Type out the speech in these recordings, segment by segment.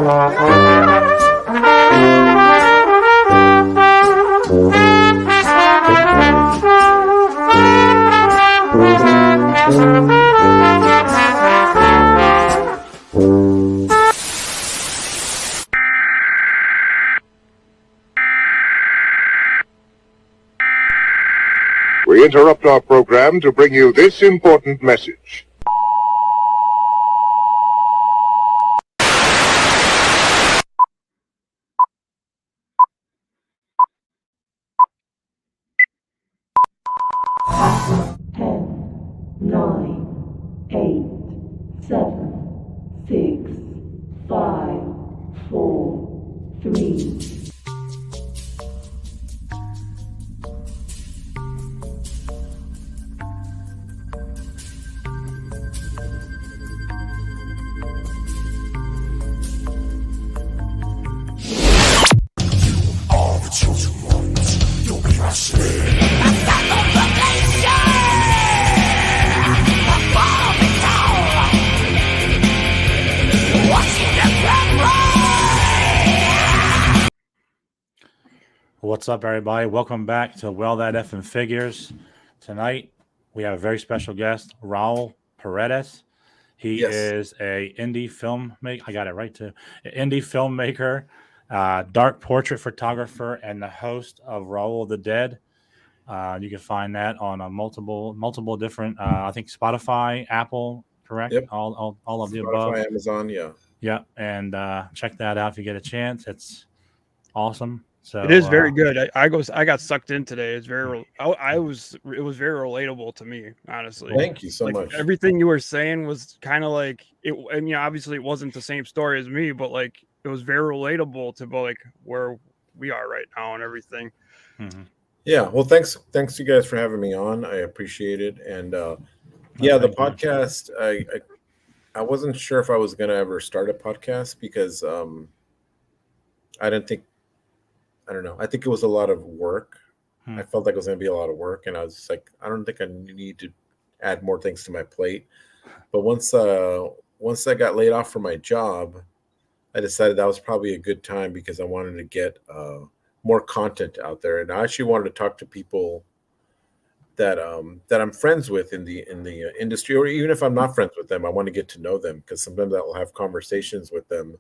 We interrupt our program to bring you this important message. What's up, everybody? Welcome back to Well That Effing Figures. Tonight, we have a very special guest, Rawl Paredes. He is a indie filmmaker. I got it right, too. An indie filmmaker, dark portrait photographer, and the host of Rawl the Dead. You can find that on multiple different, I think, Spotify, Apple, correct? Yep. All of the Spotify, above. Amazon, yeah. Yeah, and check that out if you get a chance. It's awesome. So it is very good. I got sucked in today. It's very it was very relatable to me, honestly. Thank you so much. Everything you were saying was kind of like it. I mean, obviously it wasn't the same story as me, but like it was very relatable to like where we are right now and everything. Mm-hmm. Yeah. Well, thanks you guys for having me on. I appreciate it. And the podcast. I wasn't sure if I was gonna ever start a podcast because I didn't think. I don't know. I think it was a lot of work. I felt like it was going to be a lot of work. And I was like, I don't think I need to add more things to my plate. But once I got laid off from my job, I decided that was probably a good time because I wanted to get more content out there. And I actually wanted to talk to people that I'm friends with in the industry, or even if I'm not friends with them, I want to get to know them because sometimes I will have conversations with them,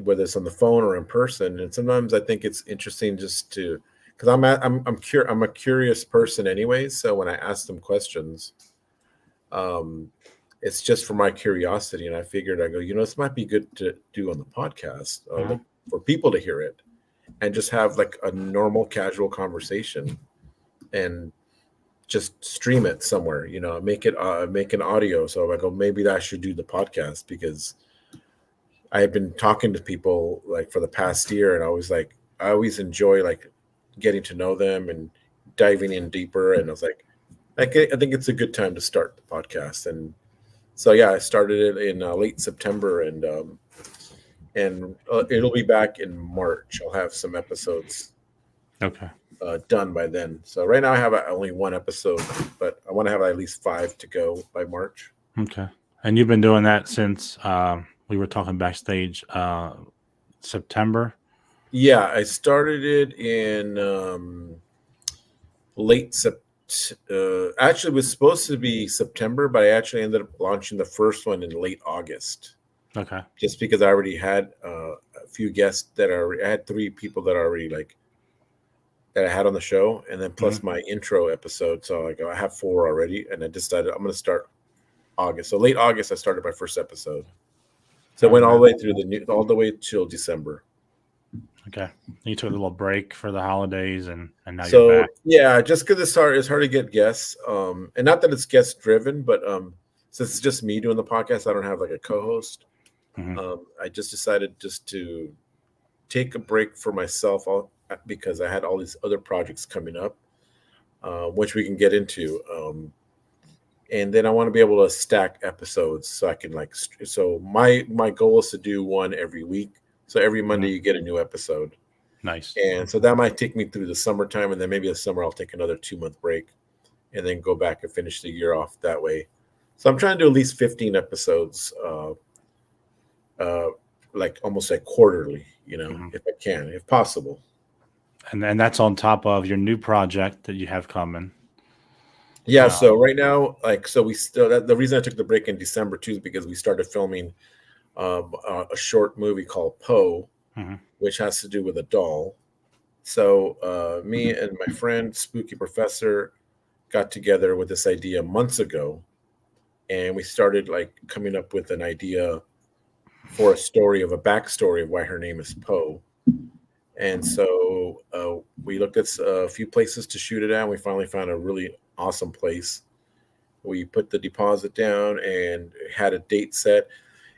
whether it's on the phone or in person. And sometimes I think it's interesting just to, because I'm a curious person anyways. So when I ask them questions, it's just for my curiosity. And I figured I go, this might be good to do on the podcast for people to hear it and just have like a normal casual conversation and just stream it somewhere, make an audio. So I go, maybe I should do the podcast because I had been talking to people like for the past year, and I always enjoy like getting to know them and diving in deeper. And I was like, I think it's a good time to start the podcast. And so, I started it in late September, and it'll be back in March. I'll have some episodes done by then. So right now I have only one episode, but I want to have at least 5 to go by March. Okay. And you've been doing that since we were talking backstage September. Yeah, I started it in late September. Actually, it was supposed to be September, but I actually ended up launching the first one in late August. Okay. Just because I already had a few guests I had 3 people that already that I had on the show, and then plus my intro episode. So I have 4 already, and I decided I'm going to start August. So late August, I started my first episode. So it went all the way through all the way till December. Okay. You took a little break for the holidays, and now you're back. Yeah, just because it's hard to get guests. And not that it's guest driven, but since it's just me doing the podcast, I don't have like a co-host. Mm-hmm. I just decided just to take a break for myself because I had all these other projects coming up, which we can get into. And then I want to be able to stack episodes so I can so my goal is to do one every week. So every Monday you get a new episode. Nice. And so that might take me through the summertime, and then maybe the summer I'll take another 2-month break and then go back and finish the year off that way. So I'm trying to do at least 15 episodes like almost like quarterly, if I can, if possible. And then that's on top of your new project that you have coming. Yeah. So right now, we still, the reason I took the break in December too is because we started filming a short movie called Poe, which has to do with a doll. So me and my friend Spooky Professor got together with this idea months ago, and we started like coming up with an idea for a story of a backstory of why her name is Poe. And so we looked at a few places to shoot it at, and we finally found a really awesome place. We put the deposit down and had a date set.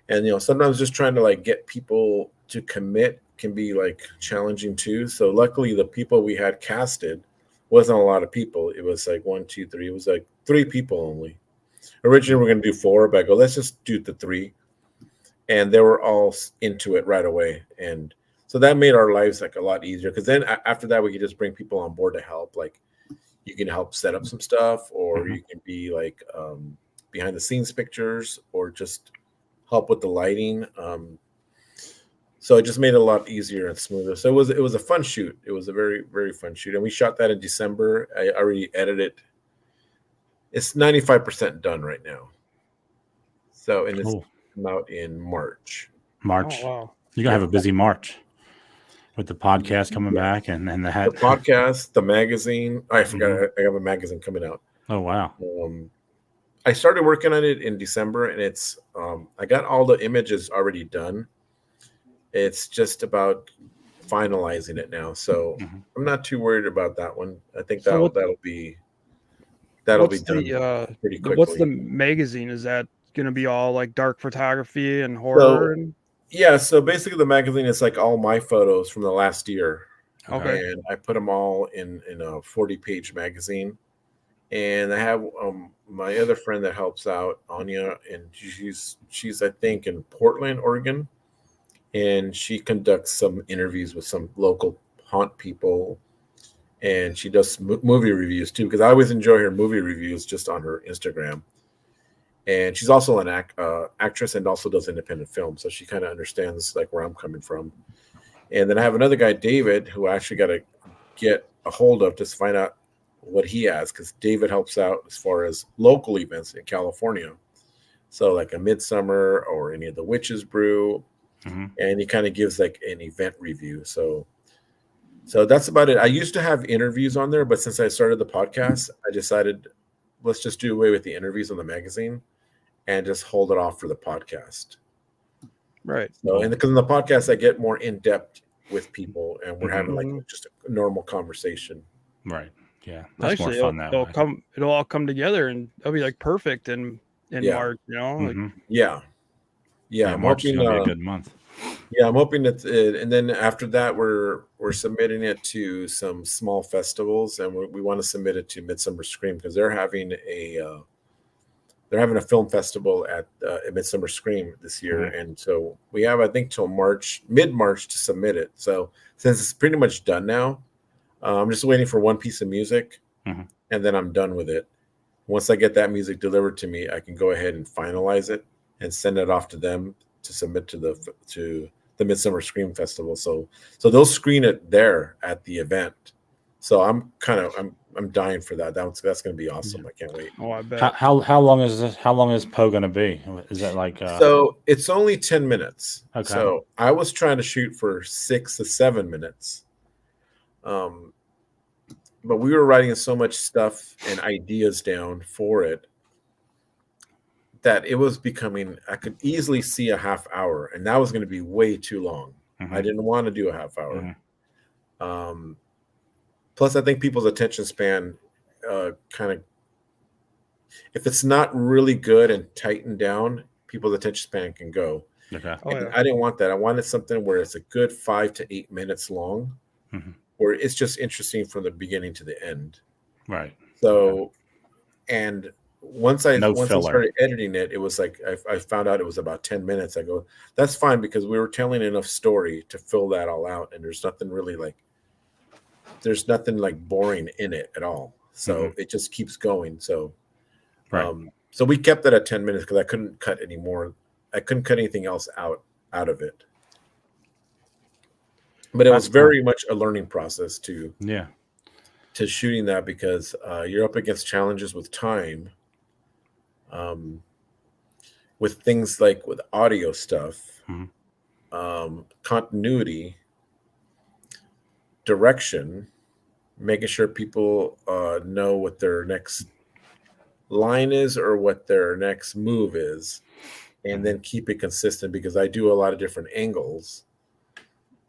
And sometimes just trying to like get people to commit can be like challenging too. So luckily the people we had casted wasn't a lot of people. It was like 1, 2, 3. It was like 3 people only. Originally we're going to do 4, but I go, let's just do the 3. And they were all into it right away. And so that made our lives like a lot easier, because then after that we could just bring people on board to help. Like you can help set up some stuff, or you can be like behind the scenes pictures, or just help with the lighting. So it just made it a lot easier and smoother. So it was a fun shoot. It was a very, very fun shoot. And we shot that in December. I already edited. It's 95% done right now. So, and it's out in March. Oh, wow. You're going to have a busy March with the podcast coming back and the podcast, the magazine. I forgot I have a magazine coming out. Oh, wow. I started working on it in December, and it's I got all the images already done. It's just about finalizing it now. So I'm not too worried about that one. I think that'll be done pretty quickly. What's the magazine? Is that going to be all like dark photography and horror? So basically the magazine is like all my photos from the last year. Okay. And I put them all in a 40-page magazine. And I have my other friend that helps out, Anya, and she's I think in Portland, Oregon, and she conducts some interviews with some local haunt people, and she does movie reviews too, because I always enjoy her movie reviews just on her Instagram. And she's also an actress and also does independent film, so she kind of understands like where I'm coming from. And then I have another guy, David, who I actually got to get a hold of to find out what he has, because David helps out as far as local events in California. So like a Midsummer or any of the Witches Brew, and he kind of gives like an event review. So that's about it. I used to have interviews on there, but since I started the podcast, I decided let's just do away with the interviews on the magazine and just hold it off for the podcast. Right. So, and because in the podcast, I get more in depth with people, and we're having like just a normal conversation. Right. Yeah. That's more fun that way. It'll all come together, and it'll be like perfect in March, Like, yeah. I'm March hoping is gonna be a good month. Yeah, I'm hoping that, and then after that, we're submitting it to some small festivals, and we want to submit it to Midsummer Scream, because they're having a film festival at Midsummer Scream this year, and so we have, I think, till mid-March to submit it. So since it's pretty much done now, I'm just waiting for one piece of music, and then I'm done with it. Once I get that music delivered to me, I can go ahead and finalize it and send it off to them to submit to the Midsummer Scream Festival. So they'll screen it there at the event. So I'm dying for that. That's going to be awesome. I can't wait. Oh, I bet. How long is this? How long is Poe going to be? Is that like? So it's only 10 minutes. Okay. So I was trying to shoot for 6 to 7 minutes. But we were writing so much stuff and ideas down for it that it was becoming, I could easily see a half hour, and that was going to be way too long. I didn't want to do a half hour. Plus, I think people's attention span kind of, if it's not really good and tightened down, people's attention span can go. Okay. I didn't want that. I wanted something where it's a good 5 to 8 minutes long, where it's just interesting from the beginning to the end. Right. So, and once I started editing it, it was like I found out it was about 10 minutes. I go, that's fine, because we were telling enough story to fill that all out, and there's nothing boring in it at all. So it just keeps going. So, so we kept it at 10 minutes because I couldn't cut any more. I couldn't cut anything else out out of it. But it was very much a learning process to shooting that, because you're up against challenges with time, with things like with audio stuff, continuity, direction, making sure people know what their next line is or what their next move is, and then keep it consistent, because I do a lot of different angles.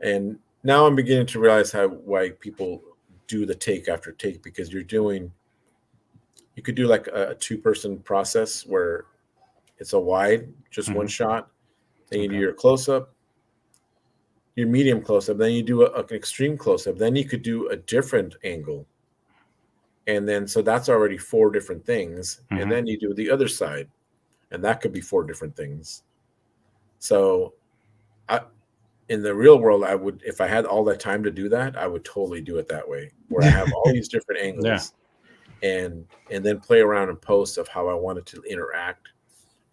And now I'm beginning to realize why people do the take after take, because you could do like a 2-person process where it's a wide, just one shot. Then you do your close-up, your medium close-up. Then you do an extreme close-up. Then you could do a different angle. And then, so that's already 4 different things. And then you do the other side, and that could be 4 different things. So in the real world, I would, if I had all that time to do that, I would totally do it that way, where I have all these different angles and then play around and post of how I wanted to interact.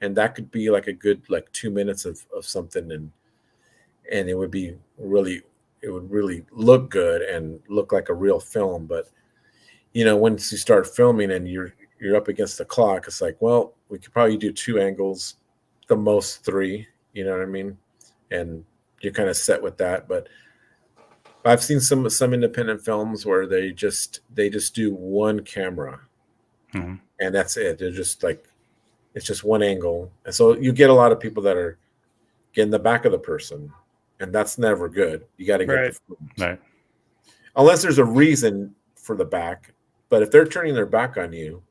And that could be like a good, like 2 minutes of something. And it would really look good and look like a real film. But, once you start filming and you're up against the clock, it's like, well, we could probably do 2 angles, the most 3, you know what I mean? And you're kind of set with that. But I've seen some independent films where they just do one camera, and that's it. They're just like, it's just one angle. And so you get a lot of people that are getting the back of the person, and that's never good. You got to get the front. Right. Unless there's a reason for the back. But if they're turning their back on you,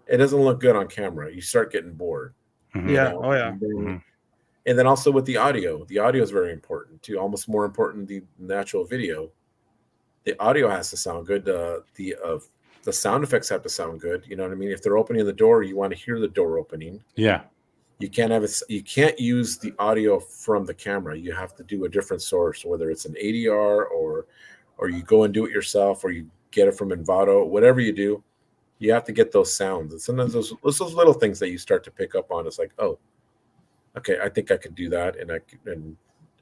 it doesn't look good on camera. You start getting bored. Yeah. Oh yeah. And then also with the audio is very important too, almost more important than the actual video. The audio has to sound good. The sound effects have to sound good. You know what I mean? If they're opening the door, you want to hear the door opening. Yeah. You can't use the audio from the camera. You have to do a different source, whether it's an ADR or you go and do it yourself, or you get it from Envato. Whatever you do, you have to get those sounds. And sometimes those little things that you start to pick up on, it's like, oh, okay, I think I could do that,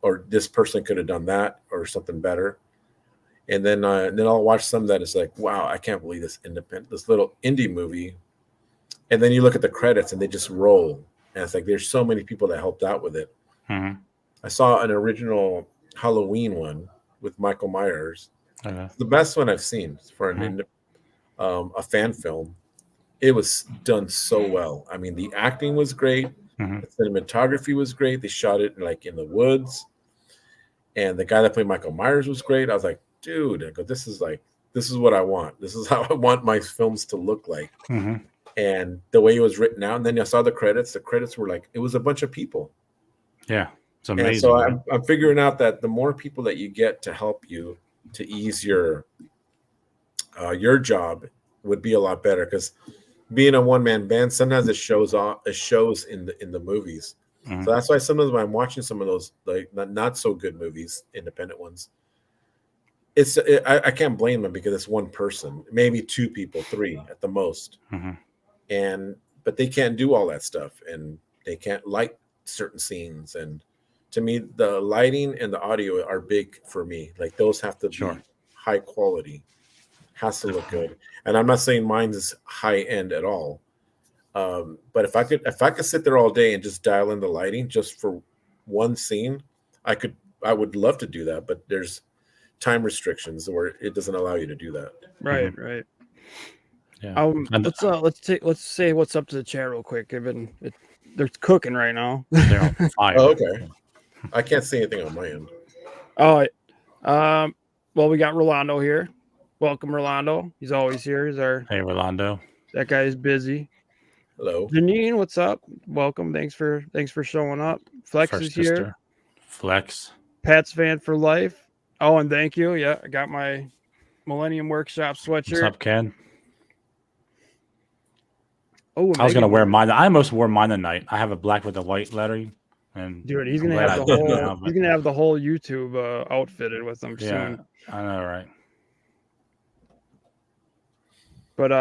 or this person could have done that or something better. And then I'll watch some that is like, wow, I can't believe this little indie movie. And then you look at the credits and they just roll. And it's like, there's so many people that helped out with it. I saw an original Halloween one with Michael Myers. It's the best one I've seen for a fan film. It was done so well. I mean, the acting was great. The cinematography was great. They shot it like in the woods. And the guy that played Michael Myers was great. I was like, dude, this is what I want. This is how I want my films to look like. And the way it was written out. And then I saw the credits. The credits were like, it was a bunch of people. Yeah. It's amazing. And so I'm figuring out that the more people that you get to help you to ease your job would be a lot better, because being a one-man band, sometimes it shows in the movies. So that's why sometimes when I'm watching some of those like not so good movies, independent ones, I can't blame them, because it's one person, maybe 2 people, 3 at the most, but they can't do all that stuff, and they can't light certain scenes. And to me, the lighting and the audio are big for me. Like those have to be high quality, has to look good. And I'm not saying mine is high end at all. But if I could sit there all day and just dial in the lighting just for one scene, I would love to do that. But there's time restrictions where it doesn't allow you to do that. Right. Yeah. Let's say what's up to the chat real quick. They're cooking right now. They're on fire. Oh, okay. I can't see anything on my end. Oh, well, we got Rolando here. Welcome, Rolando. He's always here. Hey, Rolando. That guy is busy. Hello, Janine. What's up? Welcome. Thanks for showing up. Flex is here. Sister. Flex. Pat's fan for life. Oh, and thank you. Yeah, I got my Millennium Workshop sweatshirt. What's up, Ken? Oh, I was gonna wear mine. I almost wore mine tonight. I have a black with the white lettering. And dude, he's gonna have the whole YouTube outfitted with them soon. I know, right? But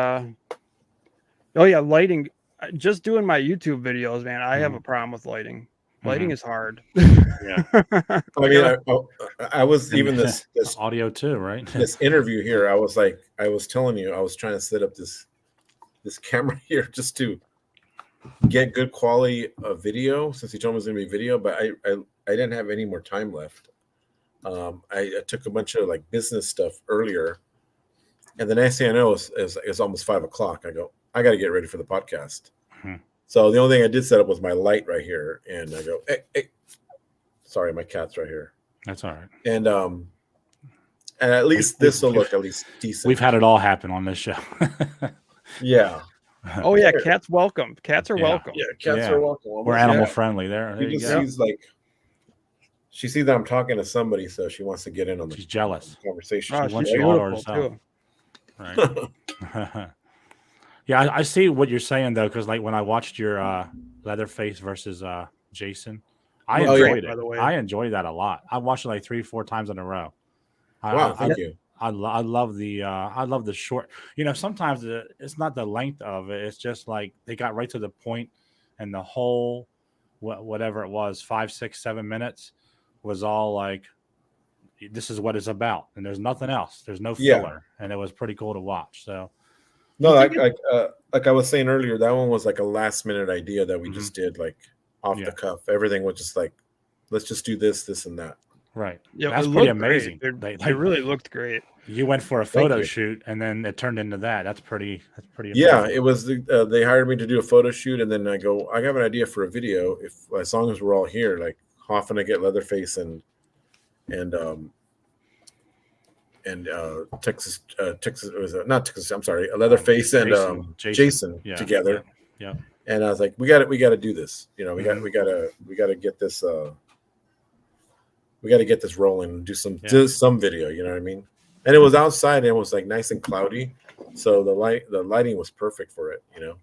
oh yeah, lighting. Just doing my YouTube videos, man. I have a problem with lighting. Lighting is hard. Yeah. I mean, I was even this audio too, right? This interview here, I was telling you, I was trying to set up this camera here just to get good quality of video, since he told me it was gonna be video, but I didn't have any more time left. I took a bunch of like business stuff earlier, and the next thing I know is almost 5:00. I go, I got to get ready for the podcast. So the only thing I did set up was my light right here, and I go, hey, sorry, my cat's right here. That's all right. And at least this will look at least decent. We've had it all happen on this show. Yeah. Oh yeah, cats welcome. Cats are welcome. Yeah, cats are welcome. We're animal friendly. There you go. She sees that I'm talking to somebody, so she wants to get in on the She's jealous conversation. She wants you all to herself. Right. Yeah, I see what you're saying though, because like when I watched your Leatherface versus Jason, I enjoyed it. By the way. I enjoyed that a lot. I watched it like 3-4 times in a row. Wow, thank you. I love the short. You know, sometimes it's not the length of it. It's just like they got right to the point, and the whole whatever it was, 5, 6, 7 minutes was all like, this is what it's about, and there's nothing else. There's no filler, and it was pretty cool to watch. So, no, like I was saying earlier, that one was like a last minute idea that we just did, like off the cuff. Everything was just like, let's just do this, and that. Right. Yeah, that's pretty amazing. They really looked great. You went for a photo shoot, and then it turned into that. That's pretty amazing. Yeah, it was. They hired me to do a photo shoot, and then I go, I have an idea for a video. If as long as we're all here, like how often I get Leatherface and Texas was not Texas. I'm sorry, Leatherface and Jason together. Yeah. And I was like, we got to do this. You know, we got to get this. We got to get this rolling and do some video. You know what I mean? And it was outside, and it was like nice and cloudy, so the lighting was perfect for it. You know.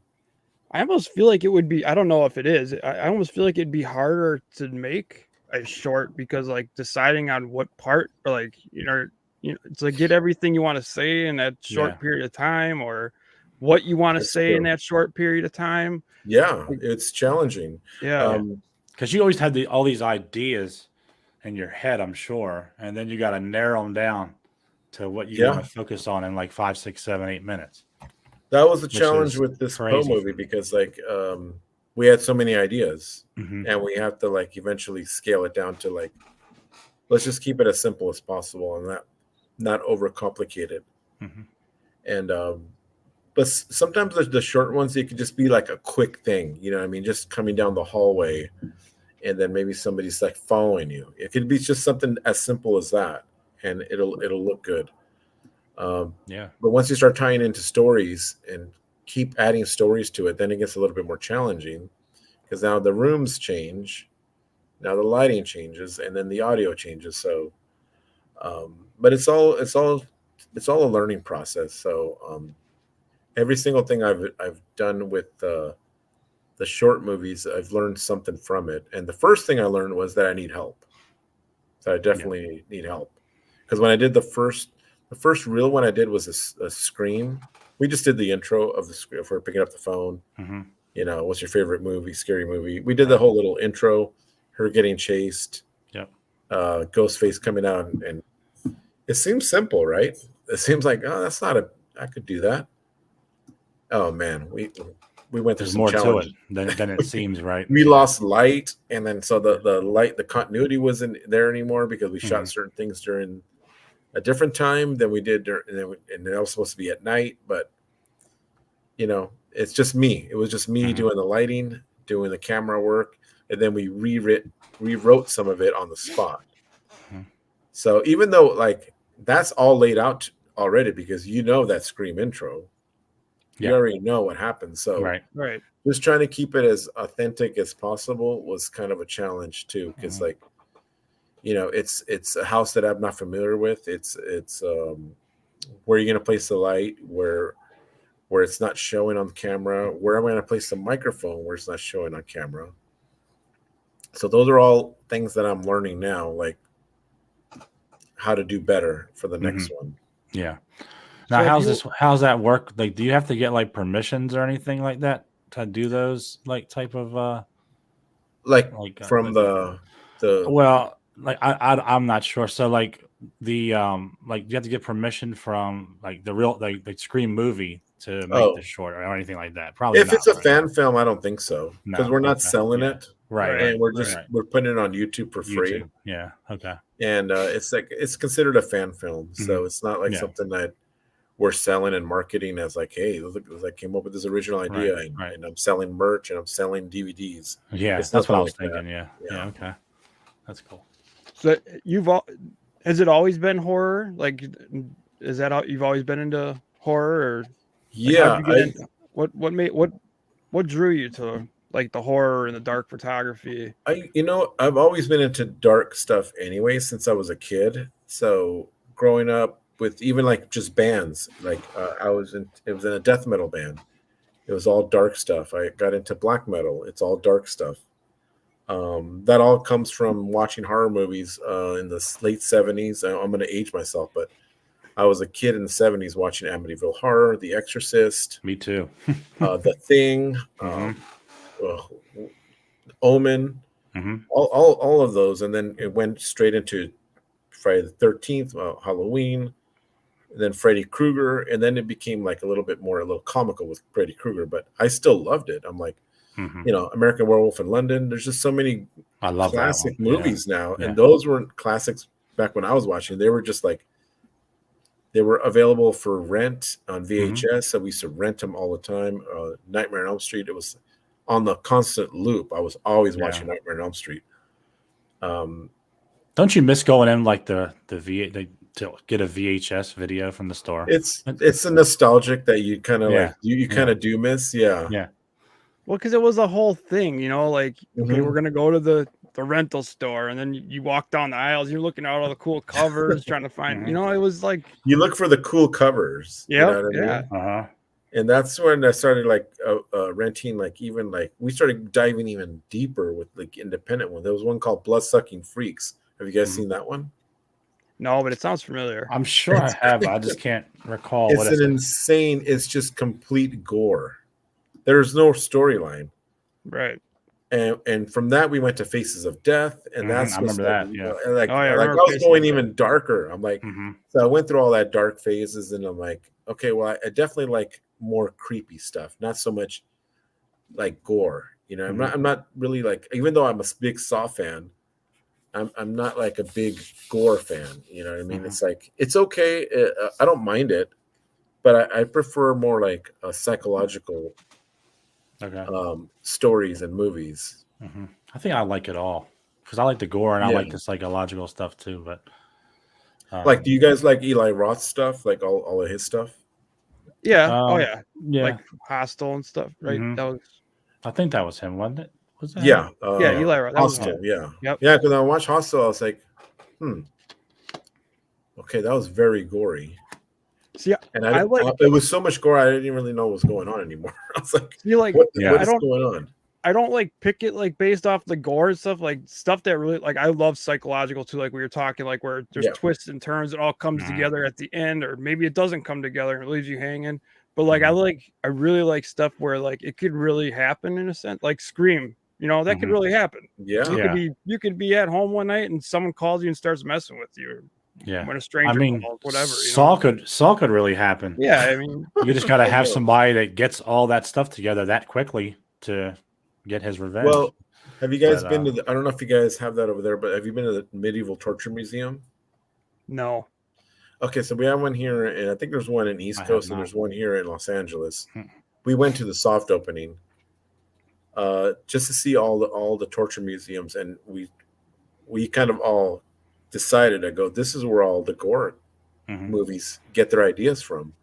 I almost feel like it would be. I don't know if it is. I almost feel like it'd be harder to make a short because like deciding on what part, or like to get everything you want to say in that short period of time, or what you want to say in that short period of time. Yeah, it's challenging. Yeah, because you always had all these ideas in your head, I'm sure, and then you got to narrow them down to what you want to focus on in like 5, 6, 7, 8 minutes. That was the challenge with this Poe movie because like we had so many ideas, and we have to like eventually scale it down to like, let's just keep it as simple as possible and not overcomplicate it. And but sometimes the short ones, it could just be like a quick thing, you know what I mean? Just coming down the hallway, and then maybe somebody's like following you. It could be just something as simple as that, and it'll look good. But once you start tying into stories and keep adding stories to it, then it gets a little bit more challenging because now the rooms change, now the lighting changes, and then the audio changes. So, but it's all a learning process. So every single thing I've done with the short movies, I've learned something from it. And the first thing I learned was that I need help. So I definitely need help. Because when I did the first real one I did was a Scream. We just did the intro of the Scream for picking up the phone. You know, what's your favorite movie, scary movie? We did the whole little intro, her getting chased, Ghostface coming out. And it seems simple, right? It seems like, I could do that. Oh, man, we went through some more challenge. To it than it seems, right? We lost light, and then so the light, the continuity wasn't there anymore because we shot certain things during a different time than we did, and it was supposed to be at night. But you know, it's just me. It was just me doing the lighting, doing the camera work, and then we rewrote some of it on the spot. So even though like that's all laid out already because you know that Scream intro. You already know what happens. So right. Just trying to keep it as authentic as possible was kind of a challenge too. Because like, you know, it's a house that I'm not familiar with. It's where you're going to place the light, where it's not showing on the camera, where I'm going to place the microphone where it's not showing on camera. So those are all things that I'm learning now, like how to do better for the next one. Yeah. Now, how's that work? Like, do you have to get like permissions or anything like that to do those like type of? Like Like from the well, like I'm not sure. So like the like you have to get permission from like the real like the Scream movie to make the short or anything like that. Probably if not. it's a Right? fan film, I don't think so because No. we're not Okay. selling Yeah. it, Right. Right. Right. and we're putting it on YouTube for free. YouTube. Yeah. Okay. And it's like it's considered a fan film, so it's not like Yeah. something that we're selling and marketing as like, hey, look, I came up with this original idea, Right. and I'm selling merch and I'm selling DVDs. Yeah, It's that's what I nothing was like that. thinking. Yeah. Okay. That's cool. So has it always been horror? Like, is that how you've always been into horror? Or like, Yeah, how'd you get into, what drew you to like the horror and the dark photography? I've always been into dark stuff anyway since I was a kid. So growing up with even like just bands, like it was in a death metal band. It was all dark stuff. I got into black metal. It's all dark stuff. That all comes from watching horror movies in the late 70s. I'm going to age myself, but I was a kid in the 70s watching Amityville Horror, The Exorcist. Me too. The Thing, Omen, all of those. And then it went straight into Friday the 13th, Halloween, and then Freddy Krueger. And then it became like a little comical with Freddy Krueger, but I still loved it. I'm like, American Werewolf in London. There's just so many classic movies now. And those weren't classics back when I was watching. They were just like, they were available for rent on VHS. So we used to rent them all the time. Nightmare on Elm Street. It was on the constant loop. I was always watching Nightmare on Elm Street. Don't you miss going in like to get a VHS video from the store? It's a nostalgic that you kind of like you kind of do miss. Yeah. Well, because it was a whole thing, like, okay, we're gonna go to the rental store, and then you walk down the aisles, you're looking at all the cool covers, trying to find, it was like you look for the cool covers. Yeah, you know what I mean? And that's when I started like renting, like even like we started diving even deeper with like independent one. There was one called Bloodsucking Freaks. Have you guys seen that one? No, but it sounds familiar. I'm sure I have. I just can't recall. It's insane. It's just complete gore. There's no storyline. Right. And from that we went to Faces of Death, and that's I remember that. Yeah. I was going even darker. I'm like, so I went through all that dark phases, and I'm like, okay, well, I definitely like more creepy stuff, not so much like gore. I'm not really like, even though I'm a big Saw fan, I'm not like a big gore fan. You know what I mean? It's like, it's okay. I don't mind it, but I prefer more like a psychological stories and movies. I think I like it all because I like the gore and I like the psychological stuff too. But like, do you guys like Eli Roth stuff? Like all of his stuff? Yeah. Yeah. Like Hostel and stuff, right? That was. I think that was him, wasn't it? Was that? Yeah. Yeah, Eli Roth. Hostel. Yeah. Yep. Yeah. Because I watched Hostel, I was like, okay, that was very gory. See, and it was so much gore, I didn't really know what was going on anymore. I was like, what is going on? I don't like pick it like based off the gore and stuff, like stuff that really, like, I love psychological too, like we were talking, like where there's twists and turns, it all comes together at the end, or maybe it doesn't come together and it leaves you hanging. But like I really like stuff where like it could really happen in a sense, like Scream, that could really happen. You could be at home one night and someone calls you and starts messing with you. When a stranger calls, whatever. Saw could really happen. Yeah, I mean, you just got to have somebody that gets all that stuff together that quickly to get his revenge. Well, have you guys been to I don't know if you guys have that over there, but have you been to the Medieval Torture Museum? No. Okay, so we have one here, and I think there's one in East Coast, and there's one here in Los Angeles. We went to the soft opening just to see all the torture museums, and we kind of all decided to go, this is where all the gore movies get their ideas from,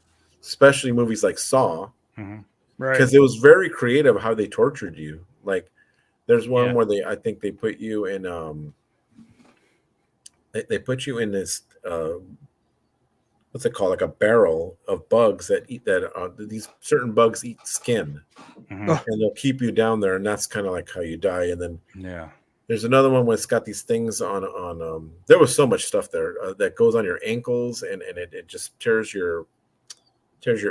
especially movies like Saw, because it was very creative how they tortured you. Like there's one where I think they put you in they put you in this what's it called, like a barrel of bugs that eat these certain bugs eat skin, and they'll keep you down there, and that's kind of like how you die. And then there's another one where it's got these things on there was so much stuff there that goes on your ankles, and it just tears your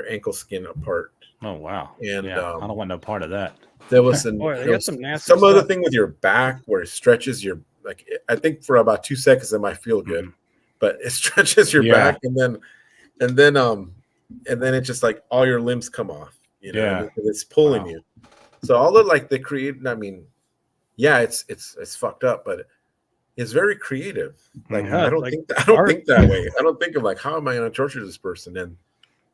ankle skin apart. Oh wow! And I don't want no part of that. There was some, Boy, they there got was some nasty some other stuff. thing with your back where it stretches your, like, I think for about 2 seconds it might feel good, but it stretches your back, and then it just like all your limbs come off, you know, Yeah. because it's pulling you. So all the like they create, I mean, yeah, it's fucked up, but it's very creative. Like I don't think that way. I don't think of like, how am I going to torture this person? And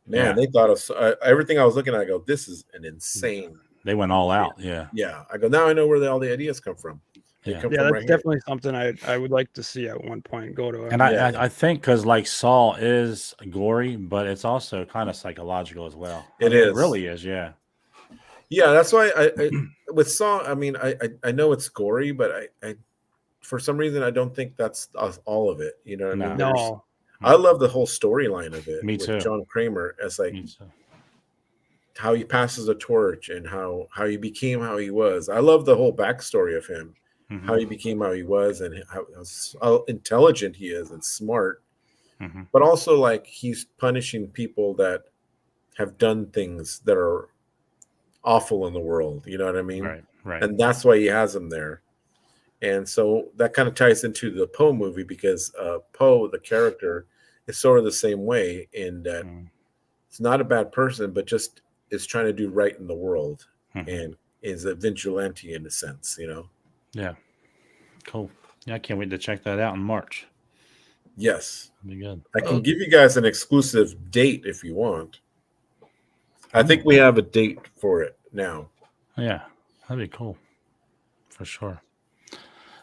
man, they thought of everything I was looking at. I go, this is an insane. They went all out. Yeah. Yeah. I go, now I know where all the ideas come from. They come from that's definitely something I would like to see at one point. Go to it. And I think because like Saw is gory, but it's also kind of psychological as well. It really is. Yeah. Yeah. That's why I with Saw, I mean, I know it's gory, but I for some reason I don't think that's all of it. You know what I mean? No. I love the whole storyline of it. Me too. With John Kramer as like how he passes the torch and how he became how he was. I love the whole backstory of him, how he became how he was, and how intelligent he is and smart. But also like he's punishing people that have done things that are awful in the world. You know what I mean? Right. And that's why he has them there. And so that kind of ties into the Poe movie because Poe, the character, is sort of the same way in that it's not a bad person, but just is trying to do right in the world and is a vigilante in a sense, you know? Yeah. Cool. Yeah, I can't wait to check that out in March. Yes. That'd be good. I can give you guys an exclusive date if you want. I think we have a date for it now. Yeah, that'd be cool. For sure.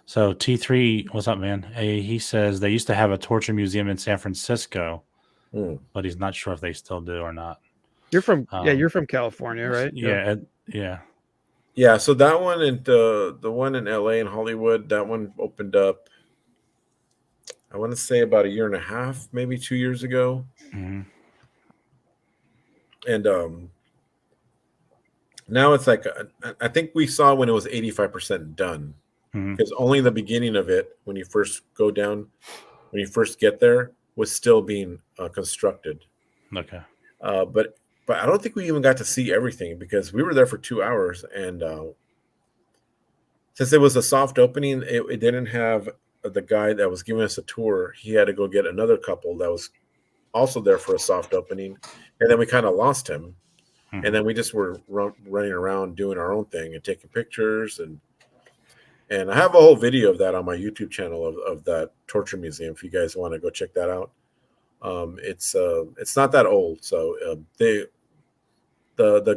So T3, what's up, man? He says they used to have a torture museum in San Francisco, but he's not sure if they still do or not. You're from you're from California, right? Yeah. So that one and the one in LA and Hollywood, that one opened up, I want to say about 1.5 years, maybe 2 years ago. And now it's like I think we saw when it was 85% done. Because only the beginning of it, when you first go down, when you first get there, was still being constructed. Okay. But I don't think we even got to see everything because we were there for 2 hours, and since it was a soft opening, it didn't have the guy that was giving us a tour. He had to go get another couple that was also there for a soft opening, and then we kind of lost him, and then we just were running around doing our own thing and taking pictures and I have a whole video of that on my YouTube channel of that torture museum. If you guys want to go check that out, it's not that old. So the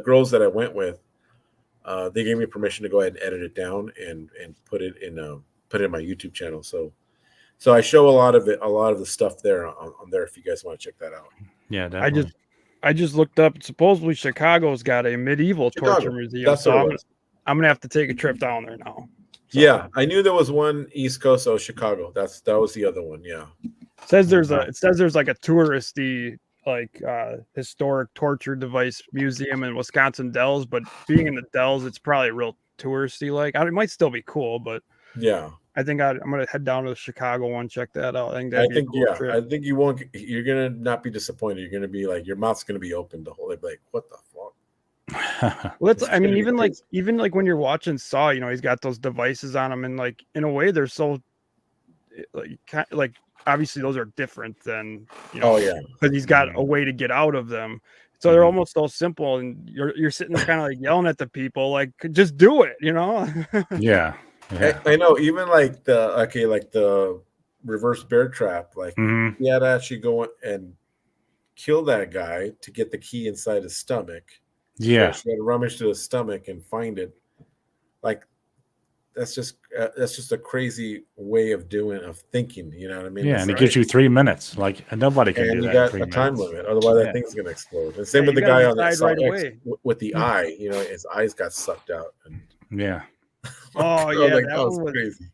girls that I went with, they gave me permission to go ahead and edit it down and put it in my YouTube channel. So I show a lot of the stuff there on there. If you guys want to check that out. Yeah, definitely. I just looked up. Supposedly Chicago's got a medieval torture museum. That's so what I'm gonna have to take a trip down there now. So, yeah, I knew there was one East Coast, so Chicago. That was the other one. Yeah. It says there's like a touristy like historic torture device museum in Wisconsin Dells, but being in the Dells, it's probably real touristy. Like it might still be cool, but yeah, I think I'm gonna head down to the Chicago one, check that out. I think trip. I think you won't. You're gonna not be disappointed. You're gonna be like your mouth's gonna be open the whole. Like what the fuck. Well, I mean, even like when you're watching Saw, you know, he's got those devices on him, and like in a way, they're so like obviously those are different than because he's got a way to get out of them. So they're almost so simple, and you're sitting there kind of like yelling at the people, like just do it, you know? Yeah. I know. Even like the reverse bear trap, like he had to actually go and kill that guy to get the key inside his stomach. Yeah, so she had to rummage through his stomach and find it. Like that's just a crazy way of thinking. You know what I mean? Yeah, and it gives you 3 minutes. Like nobody can do that. And you got a time limit, otherwise that thing's gonna explode. And same with the guy on that side with the eye. You know, his eyes got sucked out. And yeah. Oh yeah, that was crazy.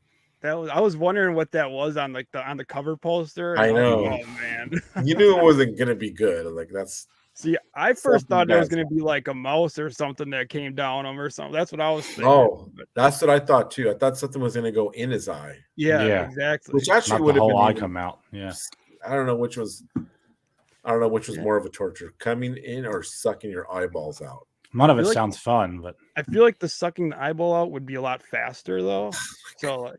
I was wondering what that was on like on the cover poster. I know. Oh man, you knew it wasn't gonna be good. Like that's. See, I first thought there was going to be like a mouse or something that came down him or something. That's what I was thinking. Oh, that's what I thought too. I thought something was going to go in his eye. Yeah, exactly. Which actually would have been eye come out. Yeah. I don't know which was more of a torture, coming in or sucking your eyeballs out. None of it feel like- sounds fun, but I feel like the sucking the eyeball out would be a lot faster though. So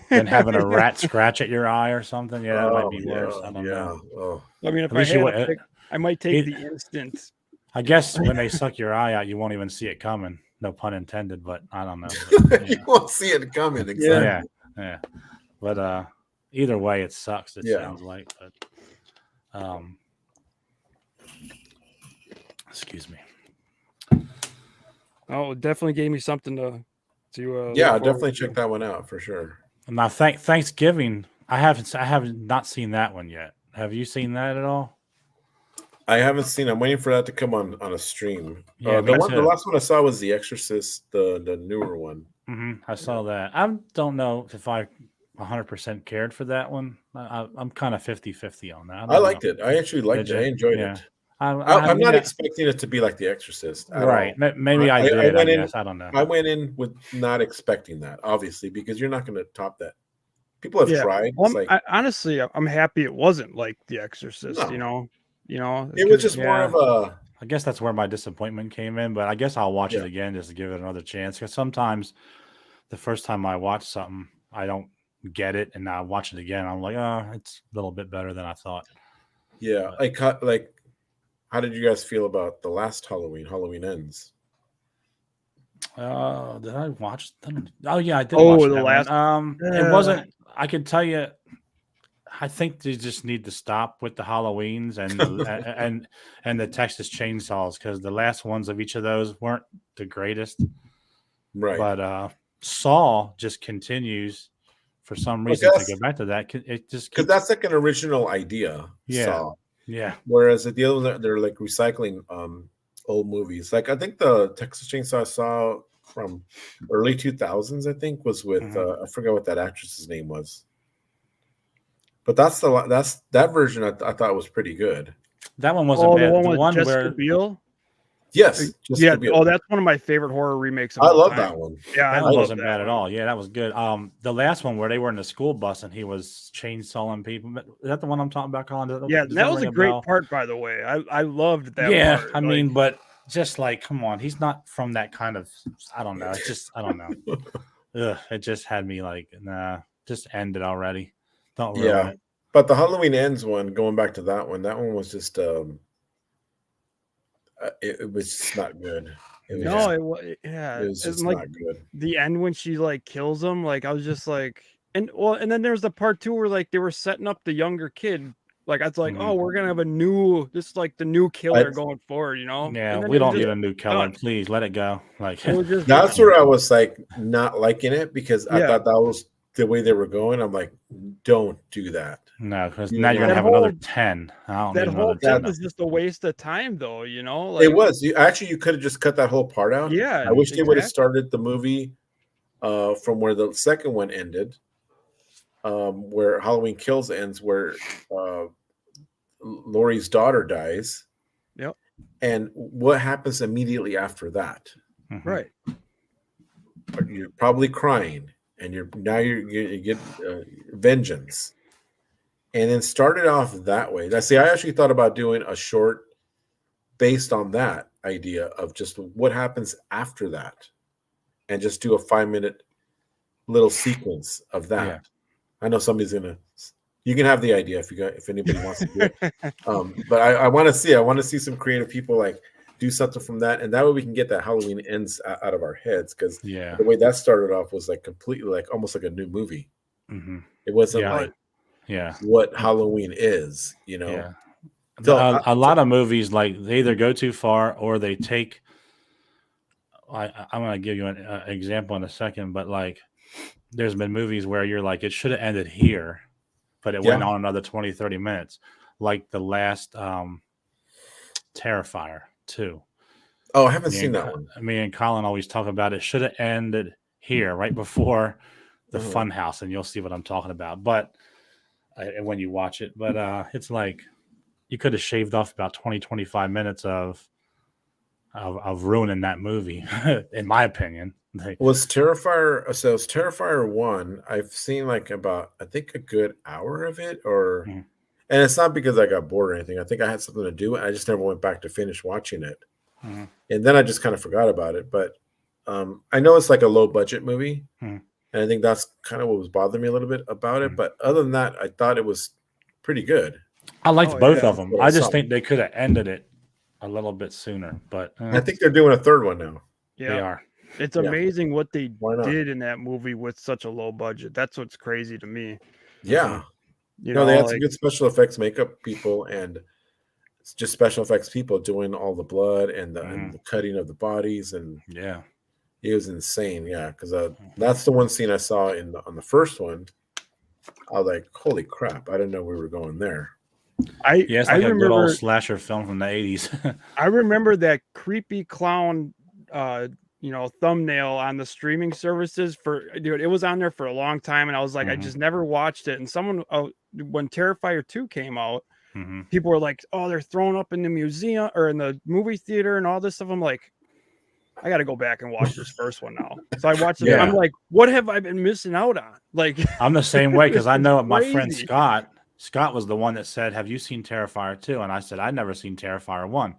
then having a rat scratch at your eye or something, yeah, that might be yeah, worse. I don't know. Oh. I mean, if At I least you had to would- pick, I might take it- the instant. I guess when they suck your eye out, you won't even see it coming. No pun intended, but I don't know. But, You won't see it coming. Exactly. yeah. But either way, it sucks. It Yeah. sounds like. But excuse me. Oh, it definitely gave me something to. Yeah, look I'll definitely forward to. check that one out for sure. Now, Thanksgiving, I have not seen that one yet. Have you seen that at all? I haven't seen. I'm waiting for that to come on a stream. Yeah, the me too. last one I saw was The Exorcist, the newer one. I saw that. I don't know if I 100% cared for that one. I'm kind of 50-50 on that. I liked it. I actually liked Did it. I you? enjoyed Yeah. it. I'm I'm not yeah, expecting it to be like The Exorcist. At right. all. Maybe I did. I went in- guess. I don't know. I went in with not expecting that, obviously, because you're not going to top that. People have tried. Well, It's like, honestly, I'm happy it wasn't like The Exorcist. No. You know, it was just more of a. I guess that's where my disappointment came in, but I guess I'll watch it Yeah. again just to give it another chance. Because sometimes the first time I watch something, I don't get it, and I watch it again. I'm like, oh, it's a little bit better than I thought. Yeah, how did you guys feel about the last Halloween? Halloween Ends. Did I watch? Oh yeah, I did. Oh, watch the that last- one. It wasn't. I can tell you. I think they just need to stop with the Halloweens and and the Texas Chainsaws, because the last ones of each of those weren't the greatest. Right. But Saw just continues for some reason to go back to that. It just Because that's like an original idea. Yeah. Saw. yeah. Whereas the other ones, they're like recycling old movies. Like I think the Texas Chainsaw I saw from early 2000s, I think, was with I forgot what that actress's name was. But that's that version I thought was pretty good. That one wasn't bad. the one The with one Jessica where Biel. Yes. Yeah. Oh, that's one of my favorite horror remakes. Of I all love time. that one. Yeah, I that love wasn't that bad one. at all. Yeah, that was good. The last one where they were in the school bus and he was chainsawing people. Is that the one I'm talking about, Colin? Yeah, Does that was ring a great bell? part, by the way. I loved that. Yeah, part. I mean, but just like, come on, he's not from that kind of. I don't know. It's just, I don't know. Ugh, it just had me like, nah, just end it already. Don't ruin Yeah. it. But the Halloween Ends one, going back to that one was just it was just not good. It was just, it was yeah. it was just like not good. the end when she like kills him, like I was just like, and then there's the part two where like they were setting up the younger kid. Like I was like, oh, we're gonna have this is like the new killer going forward, you know? Yeah, And then we it was don't need just a new killer. done. Please let it go. Like, It was just That's where I was like not liking it because I Yeah. thought that was the way they were going. I'm like, don't do that. no, because You now you're gonna That have another whole- 10. I don't that need whole another 10. thing was just a waste of time, though. You know, like It was. You could have just cut that whole part out. Yeah, I wish they would have exactly. started the movie from where the second one ended, where Halloween Kills ends, where Laurie's daughter dies. Yep. And what happens immediately after that? Mhm. right. You're probably crying, and you get vengeance, and then started off that way. I actually thought about doing a short based on that idea of just what happens after that, and just do a 5-minute little sequence of that. Yeah. I know somebody's gonna. You can have the idea if anybody wants to do it. But I want to see some creative people like do something from that, and that way we can get that Halloween Ends out of our heads, because Yeah. the way that started off was like completely like almost like a new movie. Mm-hmm. It wasn't Yeah. like Yeah. what Halloween is, you know. Yeah. So, a lot of movies, like, they either go too far or they take. I'm going to give you an example in a second, but like, there's been movies where you're like, it should have ended here, but it went Yeah. on another 20, 30 minutes. Like the last Terrifier 2. Oh, I haven't seen that one. Me and Colin always talk about it. Should have ended here, right before the Mhm. fun house, and you'll see what I'm talking about. But when you watch it, but it's like you could have shaved off about 20, 25 minutes of ruining that movie, in my opinion. Like, Was Terrifier? So it's Terrifier 1. I've seen like about I think a good hour of it, Mhm. and it's not because I got bored or anything. I think I had something to do, and I just never went back to finish watching it. and then I just kind of forgot about it. But I know it's like a low budget movie, and I think that's kind of what was bothering me a little bit about it. But other than that, I thought it was pretty good. I liked both of them. What I I just saw. think they could have ended it a little bit sooner. But I think they're doing a third one now. Yeah, they are. It's amazing what they Why not? did in that movie with such a low budget. That's what's crazy to me. Yeah. You No, know, they had like, some good special effects makeup people and it's just special effects people doing all the blood and the cutting of the bodies, and yeah, it was insane. Yeah, because that's the one scene I saw on the first one. I was like, "Holy crap! I didn't know we were going there." it's like a good old slasher film from the 80s. I remember that creepy clown, thumbnail on the streaming services dude. It was on there for a long time, and I was like, I just never watched it. And someone, when Terrifier 2 came out, people were like, "Oh, they're thrown up in the museum or in the movie theater and all this stuff." I'm like, I got to go back and watch this first one now. So I watched it. Yeah. I'm like, what have I been missing out on? Like, I'm the same way because I know my friend crazy. Scott. Scott was the one that said, "Have you seen Terrifier 2?" And I said, "I'd never seen Terrifier 1."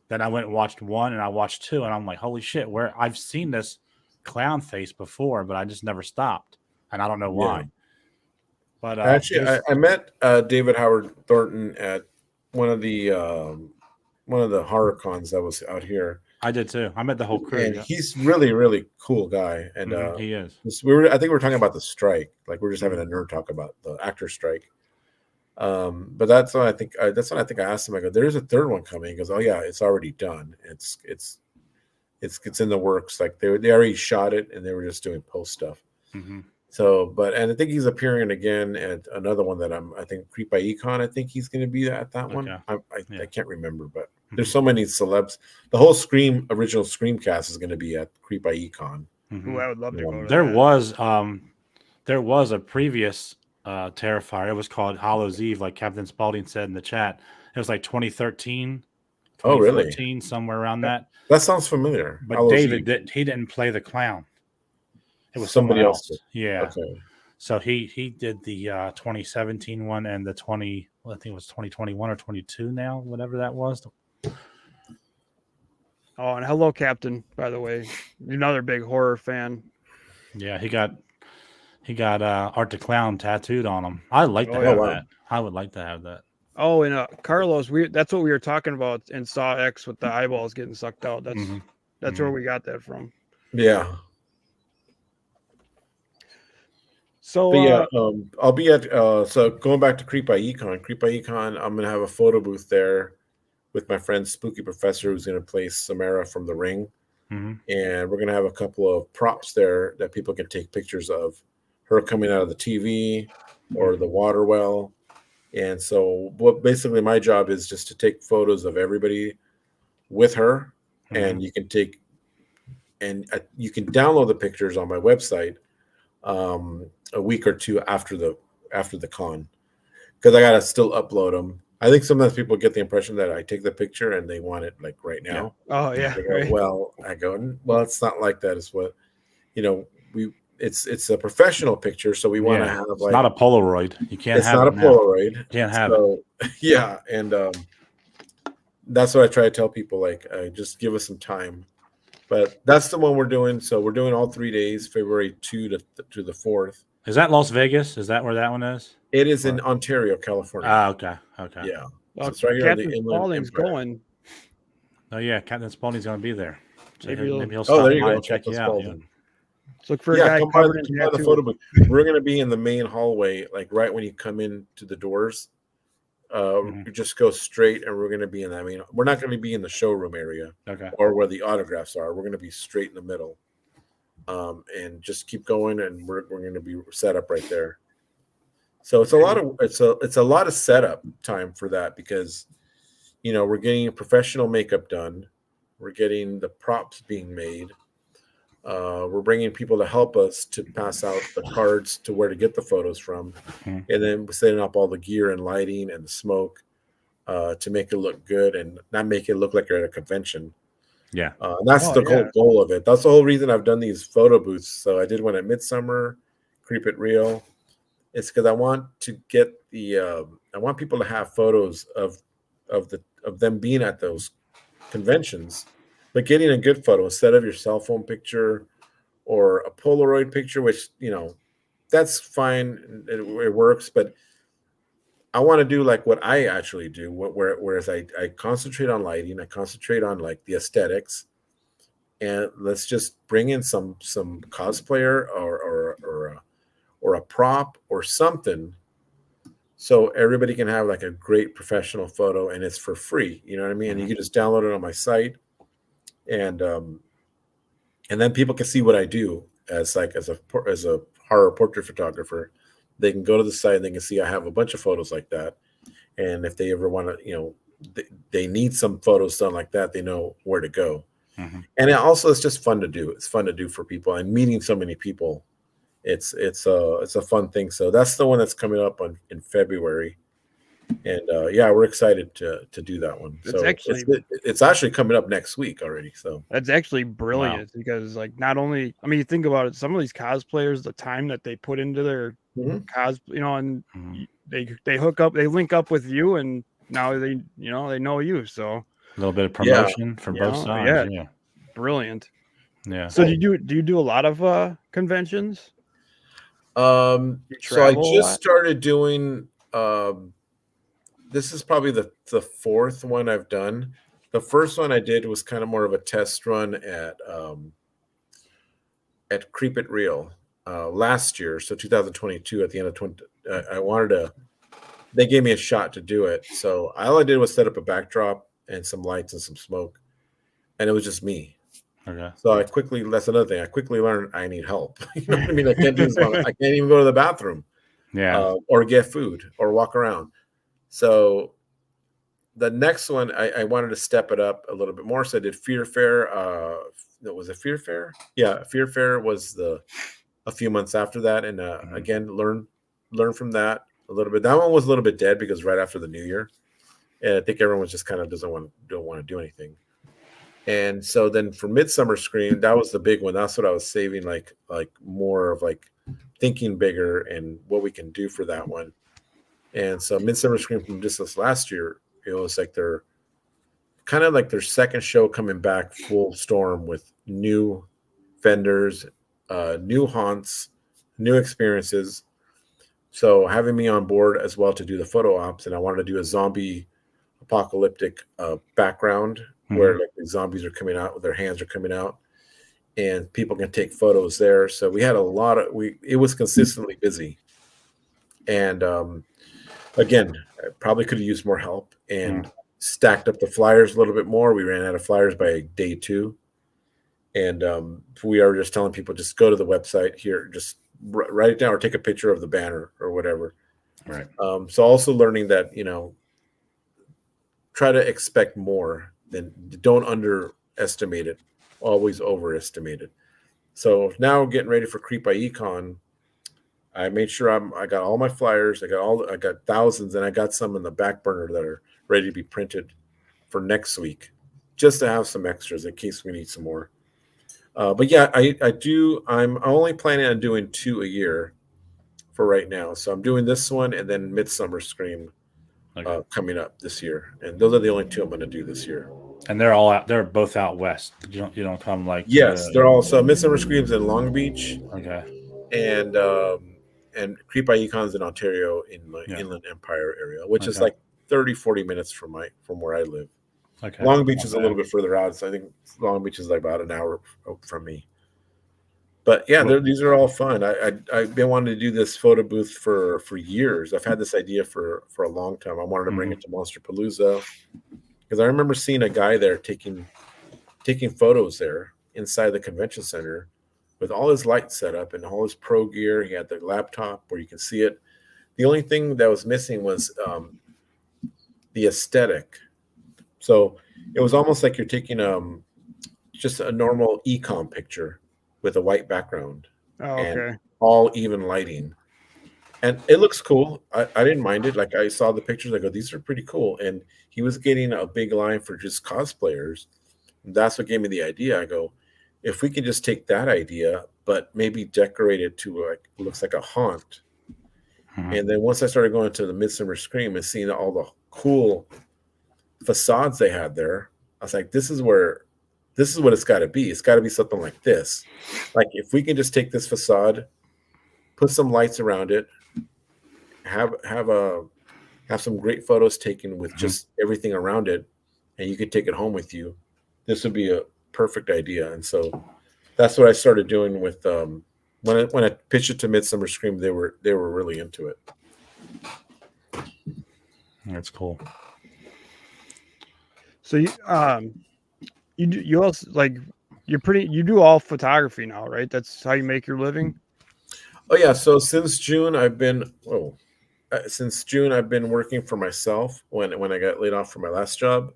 Then I went and watched 1 and I watched 2, and I'm like, "Holy shit! Where I've seen this clown face before, but I just never stopped, and I don't know why." Yeah. But actually, I met David Howard Thornton at one of the horror cons that was out here. I did too. I met the whole crew. And he's really, really cool guy. And he is. I think we were talking about the strike. Like we're just having a nerd talk about the actor strike. But that's what I think. That's what I think. I asked him. I go, "There's a third one coming." He goes, "Oh yeah, it's already done. It's in the works. Like they already shot it, and they were just doing post stuff." So, and I think he's appearing again at another one that I think Creep by Econ. I think he's going to be at that one. I can't remember, but there's so many celebs. The whole original Scream cast is going to be at Creep by Econ. Ooh, I would love to go to there that. There was a previous Terrifier. It was called Hallows Eve, like Captain Spaulding said in the chat. It was like 2013. Oh, really? Somewhere around that. That sounds familiar. But Hallows David Eve. He didn't play the clown. It was somebody someone else. Yeah. Okay. So he did the 2017 one and the I think it was 2021 or 22 now, whatever that was. Oh, and hello, Captain, by the way. Another big horror fan. Yeah, he got Art the Clown tattooed on him. I'd like to have that. I would like to have that. Oh, and Carlos, that's what we were talking about in Saw X with the eyeballs getting sucked out. That's where we got that from. Yeah. So I'll be at so going back to Creep by Econ, I'm gonna have a photo booth there with my friend Spooky Professor, who's gonna play Samara from The Ring. And we're gonna have a couple of props there that people can take pictures of her coming out of the TV or the water well. And so basically my job is just to take photos of everybody with her, and you can download the pictures on my website a week or two after the con, because I gotta still upload them. I think sometimes people get the impression that I take the picture and they want it like right now. Yeah. Oh yeah. Go, well, it's not like that. It's what it's a professional picture, so we want to have it's not a Polaroid. You can't. It's not a Polaroid. You can't have it. Yeah, and that's what I try to tell people. Like, just give us some time. But that's the one we're doing. So we're doing all 3 days, February 2 to the 4th. Is that Las Vegas? Is that where that one is? It is in Ontario, California. Okay. Yeah. Well, so it's right here Captain on the Inland Spaulding's Empire. going. Oh yeah, Captain Spaulding's going to be there. So Maybe he'll stop there you by go, and check you out. Yeah. Look for a guy come covered in by the photo booth. We're going to be in the main hallway, like right when you come into the doors. You just go straight, and we're going to be in that. I mean, we're not going to be in the showroom area, or where the autographs are. We're going to be straight in the middle, and just keep going, and we're going to be set up right there. So it's a lot of setup time for that, because we're getting professional makeup done, we're getting the props being made. We're bringing people to help us to pass out the cards to where to get the photos from, and then we're setting up all the gear and lighting and the smoke to make it look good and not make it look like you're at a convention. Yeah, and that's the whole goal of it. That's the whole reason I've done these photo booths. So I did one at Midsummer, Creep It Real. It's because I want to get I want people to have photos of them being at those conventions, but getting a good photo instead of your cell phone picture or a Polaroid picture, which, that's fine. It works, but I want to do like what I actually do, whereas I concentrate on lighting, I concentrate on like the aesthetics, and let's just bring in some cosplayer or a prop or something, so everybody can have like a great professional photo, and it's for free. You know what I mean? And you can just download it on my site, and then people can see what I do as a horror portrait photographer. They can go to the site and they can see I have a bunch of photos like that. And if they ever want to, they need some photos done like that, they know where to go. Mm-hmm. And it's just fun to do. It's fun to do for people, and meeting so many people. It's a fun thing. So that's the one that's coming up in February. And we're excited to do that one. It's actually coming up next week already. So that's actually brilliant. Wow. Because like, not only, I mean, you think about it, some of these cosplayers, the time that they put into their cos, and they hook up, they link up with you, and now they know you. So a little bit of promotion for both sides. Yeah. Brilliant. Yeah. So do you do a lot of conventions? So I just started doing this is probably the fourth one I've done. The first one I did was kind of more of a test run at Creep It Real last year, so 2022. At the end of they gave me a shot to do it. So all I did was set up a backdrop and some lights and some smoke, and it was just me. Okay. So that's another thing. I quickly learned I need help. You know what I mean? I can't even go to the bathroom. Yeah. Or get food or walk around. So the next one, I wanted to step it up a little bit more. So I did Fear Fair. Was it Fear Fair? Yeah, Fear Fair was a few months after that, and again learn from that a little bit. That one was a little bit dead because right after the New Year, and I think everyone was just kind of don't want to do anything. And so then for Midsummer Scream, that was the big one. That's what I was saving, like more of like thinking bigger and what we can do for that one. And so Midsummer Scream from just this last year, it was like their second show coming back full storm with new vendors, new haunts, new experiences. So having me on board as well to do the photo ops, and I wanted to do a zombie apocalyptic background where like the zombies are coming out, with their hands are coming out, and people can take photos there. So we had it was consistently busy. And again, I probably could have used more help and stacked up the flyers a little bit more. We ran out of flyers by day 2. And we are just telling people, just go to the website here, just write it down or take a picture of the banner or whatever. Right. So also learning that, try to expect more. Then don't underestimate it, always overestimate it. So now getting ready for Creep by Econ, I made sure I got all my flyers. I got thousands, and I got some in the back burner that are ready to be printed for next week, just to have some extras in case we need some more. But yeah, I do. I'm only planning on doing 2 a year for right now. So I'm doing this one and then Midsummer Scream coming up this year, and those are the only 2 I'm going to do this year. And they're all out. They're both out west. You don't come like they're all. So Midsummer Scream's in Long Beach. Okay. And Creep by Econ's in Ontario in the Inland Empire area, which is like 30-40 minutes from where I live. Okay. Long Beach is a little bit further out, so I think Long Beach is like about an hour from me. But yeah, these are all fun. I've been wanting to do this photo booth for years. I've had this idea for a long time. I wanted to bring it to Monsterpalooza because I remember seeing a guy there taking photos there inside the convention center with all his lights set up and all his pro gear. He had the laptop where you can see it. The only thing that was missing was the aesthetic. So it was almost like you're taking just a normal ecom picture with a white background and all even lighting. And it looks cool. I didn't mind it. Like I saw the pictures, I go, these are pretty cool. And he was getting a big line for just cosplayers. And that's what gave me the idea. I go, if we can just take that idea, but maybe decorate it to like, it looks like a haunt. And then once I started going to the Midsummer Scream and seeing all the cool facades they had there, I was like, this is what it's got to be. It's got to be something like this. Like if we can just take this facade, put some lights around it, have some great photos taken with just everything around it, and you could take it home with you. This would be a perfect idea. And so that's what I started doing with when I pitched it to Midsummer Scream. They were really into it. That's cool. So you also like you do all photography now, right? That's how you make your living. Oh yeah. So since June I've been working for myself when I got laid off from my last job,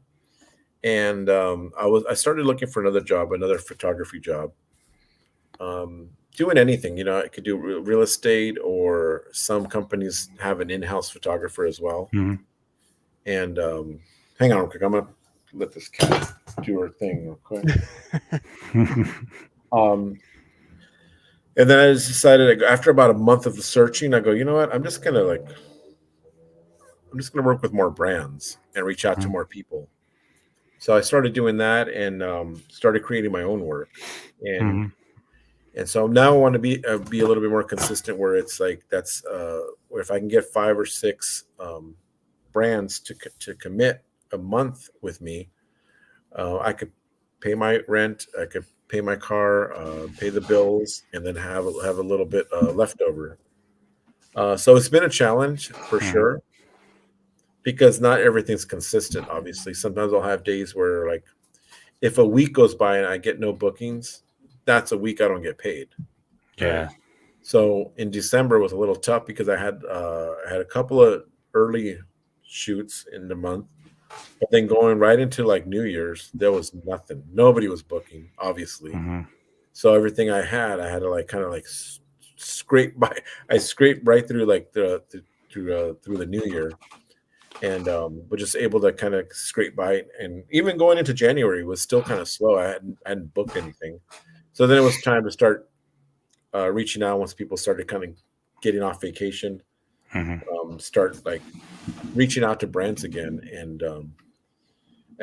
and I started looking for another job, another photography job. Doing anything, I could do real estate, or some companies have an in-house photographer as well. Mm-hmm. And hang on real quick, I'm gonna let this cat do her thing real quick. And then I just decided, after about a month of searching, I go, you know what? I'm just gonna work with more brands and reach out to more people. So I started doing that and started creating my own work, and so now I want to be a little bit more consistent, where it's like where if I can get 5 or 6 brands to commit a month with me, I could pay my rent, I could pay my car, pay the bills, and then have a little bit left over. So it's been a challenge for sure, because not everything's consistent. Obviously, sometimes I'll have days where, like, if a week goes by and I get no bookings, that's a week I don't get paid. Yeah. Right? So in December was a little tough because I had a couple of early shoots in the month, but then going right into like New Year's, there was nothing. Nobody was booking, obviously. So everything I had to kind of scrape by. I scraped right through through the New Year, and was just able to kind of scrape by. And even going into January was still kind of slow. I hadn't booked anything. So then it was time to start reaching out once people started kind of getting off vacation. Start like reaching out to brands again, and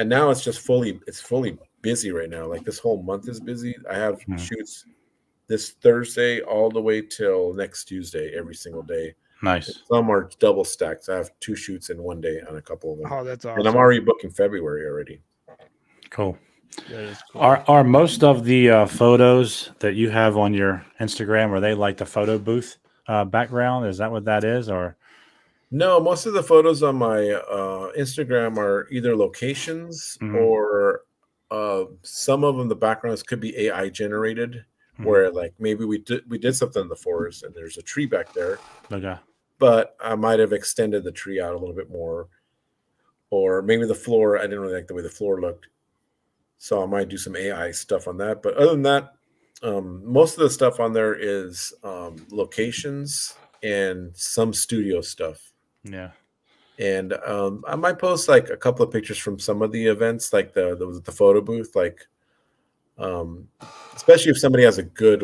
now it's just fully busy right now. Like this whole month is busy. I have shoots this Thursday all the way till next Tuesday every single day. Nice. And some are double stacked. I have 2 shoots in one day on a couple of them. Oh, that's awesome. And I'm already booking February already. Cool. That is cool. Are most of the photos that you have on your Instagram, are they like the photo booth background? Is that what that is? Or no, most of the photos on my Instagram are either locations or some of them, the backgrounds could be AI generated, where like maybe we did something in the forest and there's a tree back there. Okay. But I might have extended the tree out a little bit more, or maybe the floor, I didn't really like the way the floor looked, so I might do some AI stuff on that. But other than that, most of the stuff on there is locations and some studio stuff. Yeah. And I might post like a couple of pictures from some of the events, like the photo booth, like especially if somebody has a good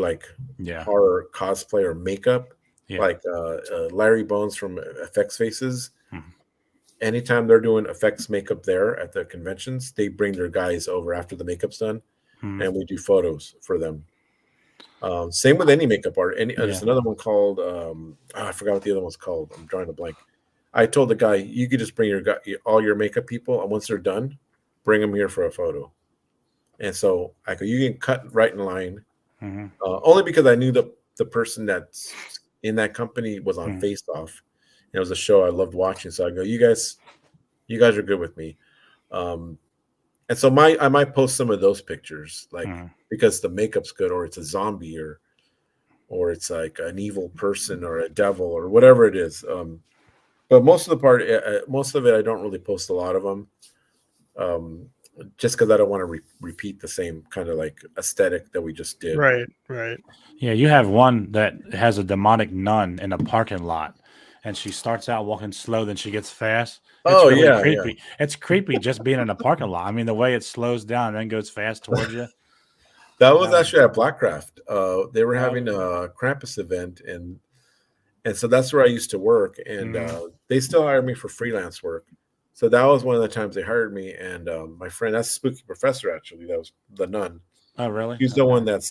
horror cosplay or makeup, like Larry Bones from FX Faces. Anytime they're doing effects makeup there at the conventions, they bring their guys over after the makeup's done, and we do photos for them. Same with any makeup art. There's another one called I forgot what the other one's called. I'm drawing a blank. I told the guy, you could just bring all your makeup people, and once they're done, bring them here for a photo. And so I go, you can cut right in line. Only because I knew the person that's in that company was on Face Off. It was a show I loved watching. So I go, you guys are good with me. And so I might post some of those pictures, like because the makeup's good, or it's a zombie, or it's like an evil person or a devil or whatever it is. But most of it, I don't really post a lot of them, just because I don't want to repeat the same kind of like aesthetic that we just did. Right. Yeah, you have one that has a demonic nun in a parking lot, and she starts out walking slow, then she gets fast. It's really creepy. Yeah. It's creepy just being in a parking lot. I mean, the way it slows down and then goes fast towards you. That was actually at Blackcraft. They were having a Krampus event, and so that's where I used to work, and they still hire me for freelance work. So that was one of the times they hired me, and my friend, that's Spooky Professor, actually, that was the nun. Oh, really? She's the one that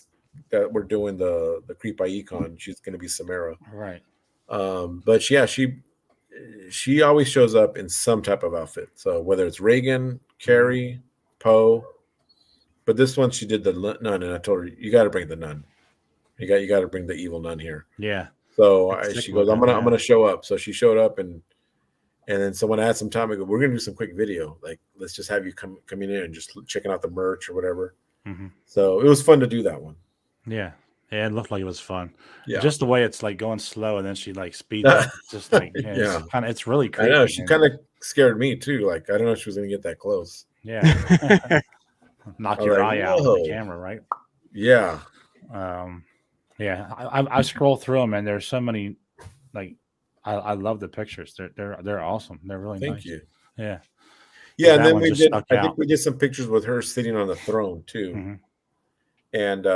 we're doing the Creep Icon. She's going to be Samara. Right. But yeah, she always shows up in some type of outfit. So whether it's Reagan, Carrie, Poe, but this one she did the nun, and I told her, you got to bring the nun. You got to bring the evil nun here. Yeah. So she goes, I'm gonna show up. So she showed up, and then someone had some time. I go, we're gonna do some quick video. Like, let's just have you coming in and just checking out the merch or whatever. Mm-hmm. So it was fun to do that one. Yeah. Yeah, it looked like it was fun. Yeah. Just the way it's like going slow and then she like speeds up. Just like it's really creepy. I know, she kind of scared me too. Like, I don't know if she was gonna get that close. Yeah. Knock your eye out with the camera, right? Yeah. Yeah. I scroll through them and there's so many, like, I love the pictures. They're awesome. They're really nice. Thank you. Yeah. Yeah, and then we did. I think we did some pictures with her sitting on the throne too. Mm-hmm. And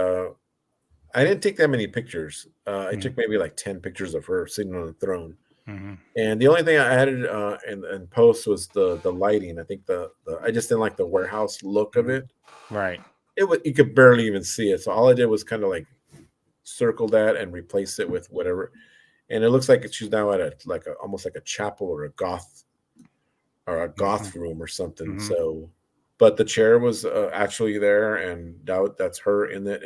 I didn't take that many pictures. I took maybe like 10 pictures of her sitting on the throne. Mm-hmm. And the only thing I added in post was the lighting. I think I just didn't like the warehouse look of it. Right. You could barely even see it. So all I did was kind of like circle that and replace it with whatever. And it looks like she's now at almost like a chapel or a goth room or something. Mm-hmm. So, but the chair was actually there, and that's her in it.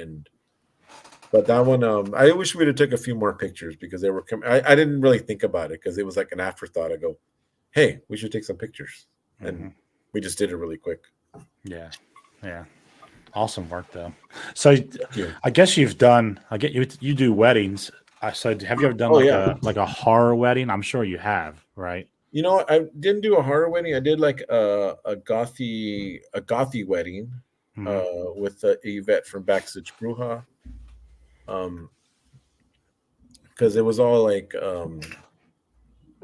But that one, I wish we'd have took a few more pictures because they were I didn't really think about it because it was like an afterthought. I go, hey, we should take some pictures, and we just did it really quick. Yeah, yeah, awesome work though. So I guess you do weddings. So have you ever done like a horror wedding? I'm sure you have, right? You know, I didn't do a horror wedding. I did like a gothy wedding with Yvette from Backstage Bruja. Because it was all like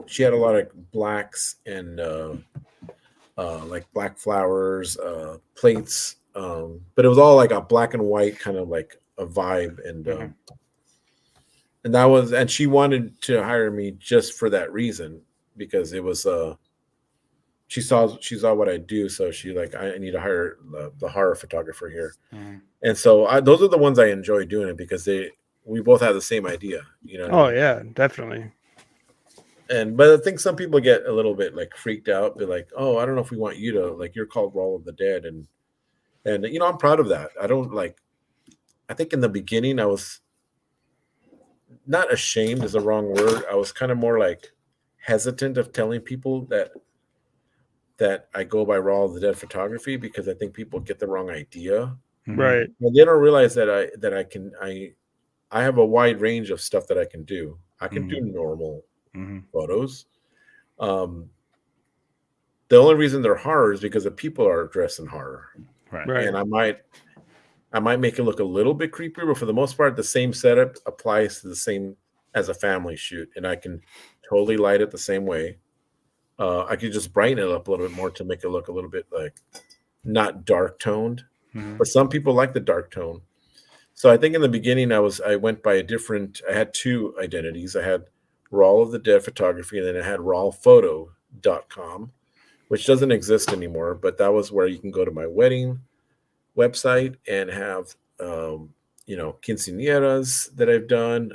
she had a lot of blacks and like black flowers, plates, but it was all like a black and white kind of like a vibe, and she wanted to hire me just for that reason because it was she saw what I do, so she like, I need to hire the horror photographer here. And so those are the ones I enjoy doing it because we both have the same idea, you know. Oh yeah, definitely. But I think some people get a little bit like freaked out. They're like, oh, I don't know if we want you to, like, you're called Rawl of the Dead, and you know, I'm proud of that. I think in the beginning I was not ashamed is the wrong word. I was kind of more like hesitant of telling people that I go by Rawl of the Dead photography because I think people get the wrong idea. Right. Well, they don't realize that I have a wide range of stuff that I can do. I can do normal photos. The only reason they're horror is because the people are dressed in horror. Right. And I might make it look a little bit creepier, but for the most part, the same setup applies to the same as a family shoot, and I can totally light it the same way. I could just brighten it up a little bit more to make it look a little bit like not dark toned, but some people like the dark tone. So I think in the beginning I went by I had two identities. I had Rawl of the Dead photography, and then I had rawlphoto.com, which doesn't exist anymore, but that was where you can go to my wedding website and have quinceañeras that I've done,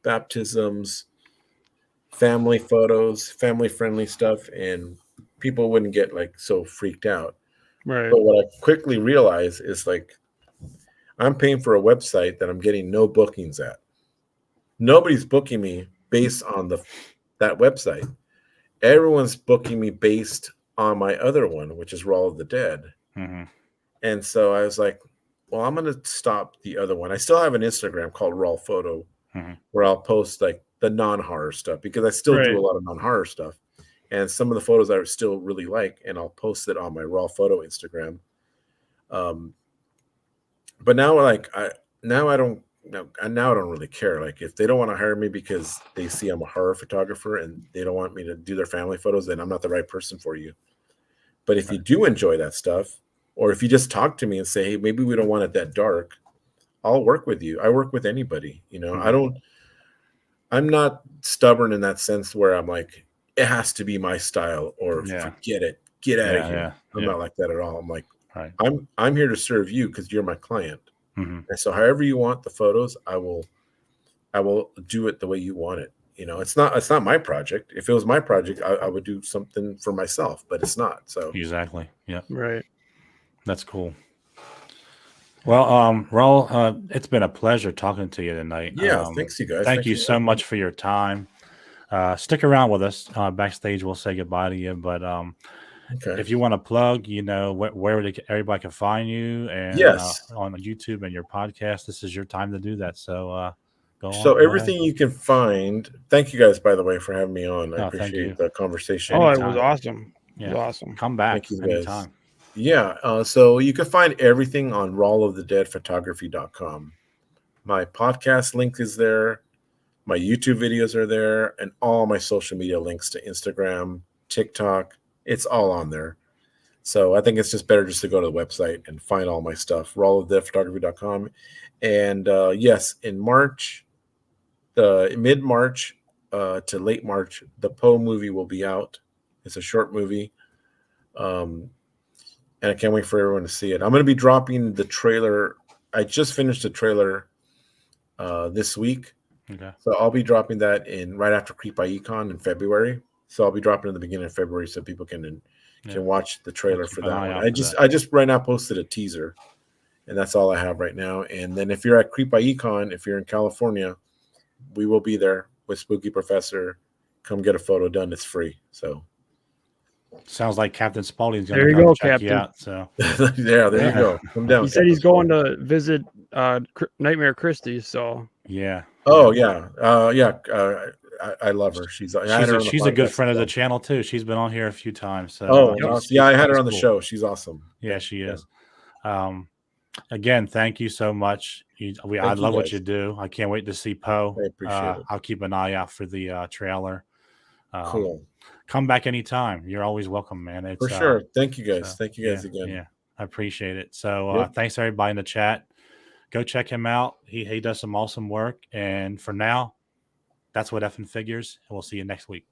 baptisms, family photos, family friendly stuff, and people wouldn't get like so freaked out. Right. But what I quickly realized is like I'm paying for a website that I'm getting no bookings at. Nobody's booking me based on that website. Everyone's booking me based on my other one, which is Rawl of the Dead. And so I was like, well, I'm going to stop the other one. I still have an Instagram called Rawl Photo where I'll post like the non-horror stuff because I still do a lot of non-horror stuff. And some of the photos I still really like, and I'll post it on my Raw Photo Instagram. But now, like, I don't really care. Like, if they don't want to hire me because they see I'm a horror photographer and they don't want me to do their family photos, then I'm not the right person for you. But if you do enjoy that stuff, or if you just talk to me and say, hey, maybe we don't want it that dark, I'll work with you. I work with anybody, you know. I'm not stubborn in that sense where I'm like, it has to be my style or forget it. Get out of here. I'm not like that at all. I'm like, I'm here to serve you because you're my client. And so however you want the photos, I will do it the way you want it. It's not my project. If it was my project, I would do something for myself, but it's not. So exactly. Yeah. Right. That's cool. Well, Rawl, it's been a pleasure talking to you tonight. Yeah, thanks, you guys. Thank you so much for your time. Stick around with us backstage. We'll say goodbye to you. But if you want to plug, where everybody can find you, and on YouTube and your podcast, this is your time to do that. So go on. So everything you can find. Thank you guys, by the way, for having me on. I appreciate the conversation. Oh, it was awesome. Yeah. It was awesome. Come back Thank you anytime. Guys. Yeah. So you can find everything on rawlofthedeadphotography.com. My podcast link is there. My YouTube videos are there, and all my social media links to Instagram, TikTok. It's all on there. So I think it's just better just to go to the website and find all my stuff, rawlofthedeadphotography.com. And yes, in March, mid-March to late March, the Poe movie will be out. It's a short movie. And I can't wait for everyone to see it. I'm going to be dropping the trailer. I just finished the trailer this week. Okay. So I'll be dropping that right after Creep by Econ in February. So I'll be dropping in the beginning of February so people can watch the trailer for that one. I just right now posted a teaser, and that's all I have right now. And then if you're at Creep by Econ, if you're in California, we will be there with Spooky Professor. Come get a photo done. It's free. So sounds like Captain Spaulding's going to go check Captain. You out. So there you go. Come down. He said he's going to visit Nightmare Christie. So yeah. Oh yeah. I love her. She's a good friend of the channel too. She's been on here a few times. So awesome. I had her on the show. She's awesome. Yeah, she is. Again, thank you so much. I love what you do. I can't wait to see Poe. I appreciate it. I'll keep an eye out for the trailer. Cool. Come back anytime. You're always welcome, man. For sure. Thank you guys. Thank you guys again. Yeah, I appreciate it. So thanks everybody in the chat. Go check him out. He does some awesome work. And for now, that's what effing figures. And we'll see you next week.